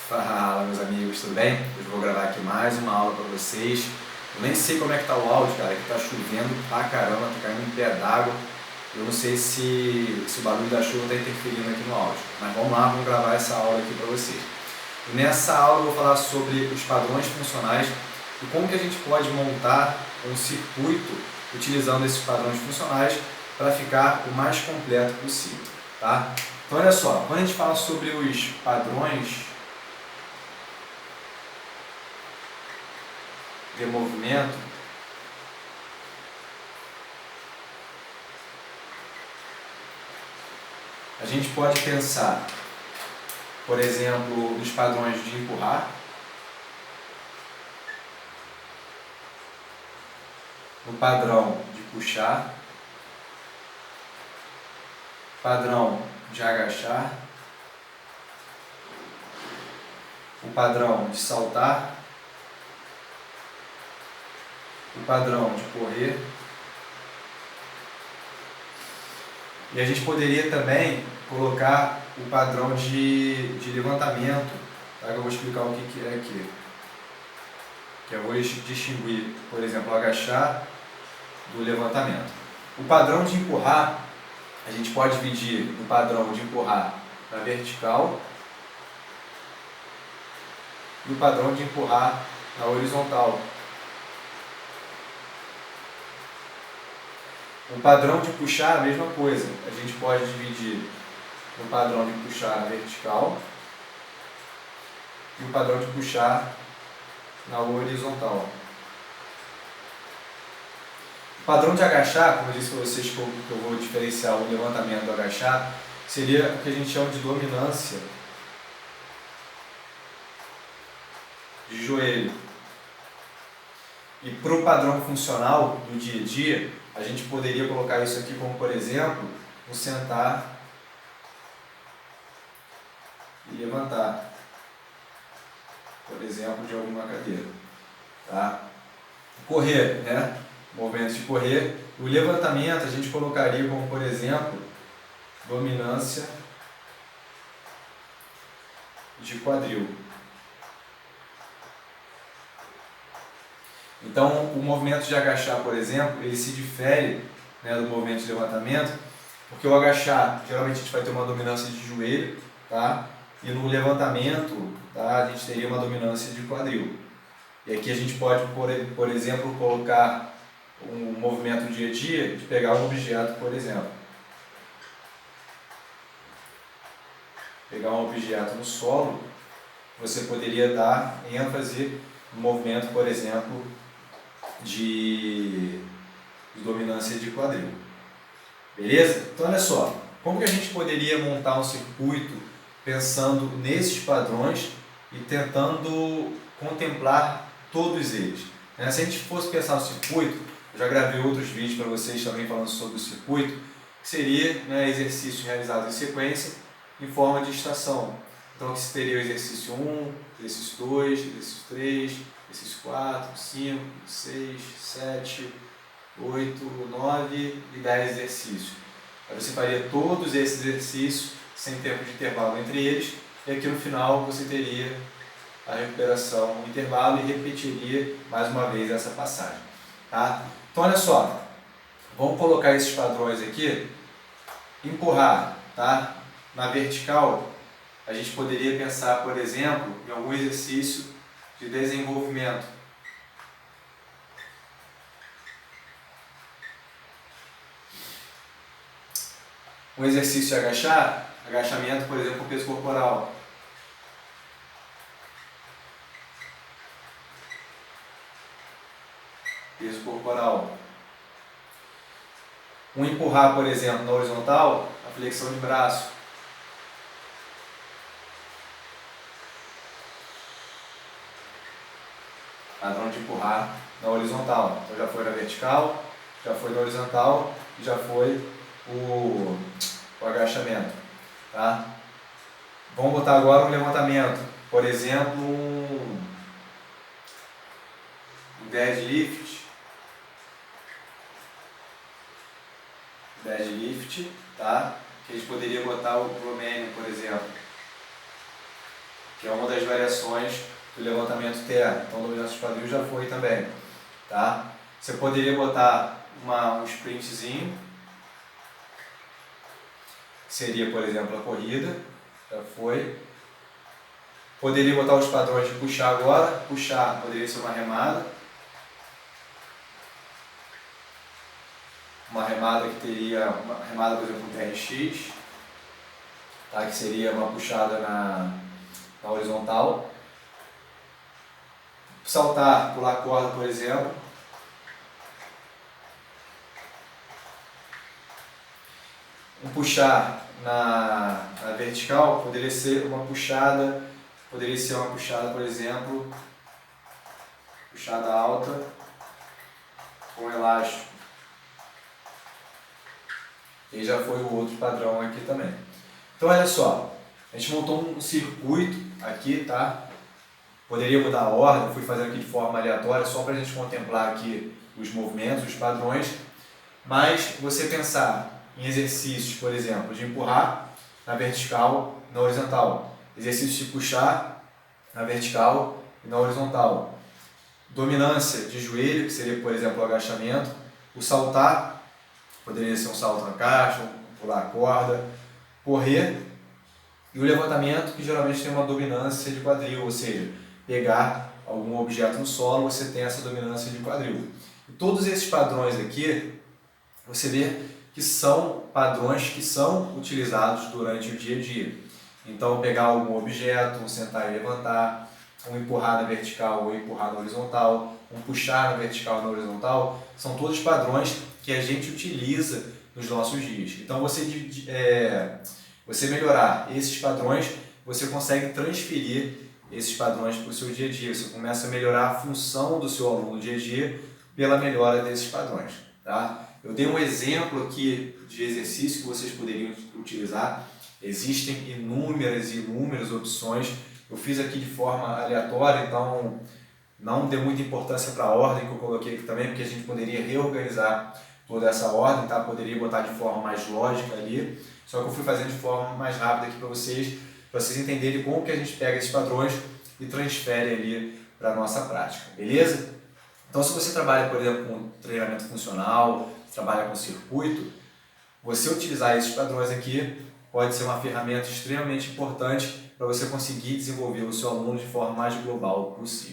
Fala, meus amigos, tudo bem? Hoje eu vou gravar aqui mais uma aula para vocês. Eu nem sei como é que tá o áudio, cara, que tá chovendo pra caramba, tá caindo um pé d'água. Eu não sei se o barulho da chuva tá interferindo aqui no áudio, mas vamos lá, vamos gravar essa aula aqui para vocês. E nessa aula eu vou falar sobre os padrões funcionais e como que a gente pode montar um circuito utilizando esses padrões funcionais para ficar o mais completo possível, tá? Então olha só, quando a gente fala sobre os padrões de movimento, a gente pode pensar, por exemplo, nos padrões de empurrar, no padrão de puxar, padrão de agachar, o padrão de saltar, o padrão de correr. E a gente poderia também colocar o padrão de levantamento, tá? Que eu vou explicar o que é aqui. Que eu vou distinguir, por exemplo, o agachar do levantamento. O padrão de empurrar, a gente pode dividir o padrão de empurrar na vertical e o padrão de empurrar na horizontal. O padrão de puxar, a mesma coisa. A gente pode dividir o padrão de puxar na vertical e o padrão de puxar na horizontal. O padrão de agachar, como eu disse para vocês que eu vou diferenciar o levantamento do agachar, seria o que a gente chama de dominância de joelho. E para o padrão funcional do dia a dia, a gente poderia colocar isso aqui como, por exemplo, um sentar e levantar, por exemplo, de alguma cadeira. Tá? Correr, né? Movimentos de correr. O levantamento a gente colocaria como, por exemplo, dominância de quadril. Então, o movimento de agachar, por exemplo, ele se difere, né, do movimento de levantamento, porque o agachar, geralmente a gente vai ter uma dominância de joelho, tá? E no levantamento, tá, a gente teria uma dominância de quadril. E aqui a gente pode, por exemplo, colocar um movimento do dia a dia de pegar um objeto, por exemplo. Pegar um objeto no solo, você poderia dar ênfase no movimento, por exemplo, de dominância de quadril. Beleza? Então olha só, como que a gente poderia montar um circuito pensando nesses padrões e tentando contemplar todos eles? Se a gente fosse pensar no circuito, eu já gravei outros vídeos para vocês também falando sobre o circuito, que seria, né, exercícios realizados em sequência em forma de estação. Então aqui teria o exercício 1, exercício 2, exercício 3, exercício 4, 5, 6, 7, 8, 9 e 10 exercícios. Aí você faria todos esses exercícios sem tempo de intervalo entre eles e aqui no final você teria a recuperação no intervalo e repetiria mais uma vez essa passagem. Tá? Então olha só, vamos colocar esses padrões aqui. Empurrar, tá? Na vertical, a gente poderia pensar, por exemplo, em algum exercício de desenvolvimento. Um exercício de agachamento, por exemplo, com peso corporal. Peso corporal. Um empurrar, por exemplo, na horizontal, a flexão de braço. Padrão de empurrar na horizontal. Então já foi na vertical, já foi na horizontal e já foi o agachamento. Tá? Vamos botar agora um levantamento. Por exemplo, um deadlift. Deadlift, tá? Que a gente poderia botar o Romanian, por exemplo. que é uma das variações do levantamento terno. Então, dominância de quadril já foi também, tá? Você poderia botar um sprintzinho, que seria, por exemplo, a corrida, já foi. Poderia botar os padrões de puxar agora, puxar poderia ser uma remada. Uma remada que teria, uma remada, por exemplo, um TRX, tá? Que seria uma puxada na horizontal. Saltar, pular corda, por exemplo. Um puxar na vertical poderia ser uma puxada, por exemplo, puxada alta com elástico. E já foi o outro padrão aqui também. Então olha só, a gente montou um circuito aqui, tá? Poderia mudar a ordem, fui fazendo aqui de forma aleatória, só para a gente contemplar aqui os movimentos, os padrões. Mas você pensar em exercícios, por exemplo, de empurrar na vertical e na horizontal. Exercícios de puxar na vertical e na horizontal. Dominância de joelho, que seria, por exemplo, o agachamento. O saltar, poderia ser um salto na caixa, pular a corda. Correr. E o levantamento, que geralmente tem uma dominância de quadril, ou seja, pegar algum objeto no solo, você tem essa dominância de quadril. E todos esses padrões aqui, você vê que são padrões que são utilizados durante o dia a dia. Então, pegar algum objeto, um sentar e levantar, um empurrar na vertical ou empurrar na horizontal, um puxar na vertical e na horizontal, são todos padrões que a gente utiliza nos nossos dias. Então, você melhorar esses padrões, você consegue transferir esses padrões para o seu dia a dia. Você começa a melhorar a função do seu aluno no dia a dia pela melhora desses padrões, tá? Eu dei um exemplo aqui de exercício que vocês poderiam utilizar. Existem inúmeras opções. Eu fiz aqui de forma aleatória, então não deu muita importância para a ordem que eu coloquei aqui também, porque a gente poderia reorganizar toda essa ordem, tá? Poderia botar de forma mais lógica ali, só que eu fui fazendo de forma mais rápida aqui para vocês entenderem como que a gente pega esses padrões e transfere ali para a nossa prática, beleza? Então, se você trabalha, por exemplo, com treinamento funcional, trabalha com circuito, você utilizar esses padrões aqui pode ser uma ferramenta extremamente importante para você conseguir desenvolver o seu aluno de forma mais global possível.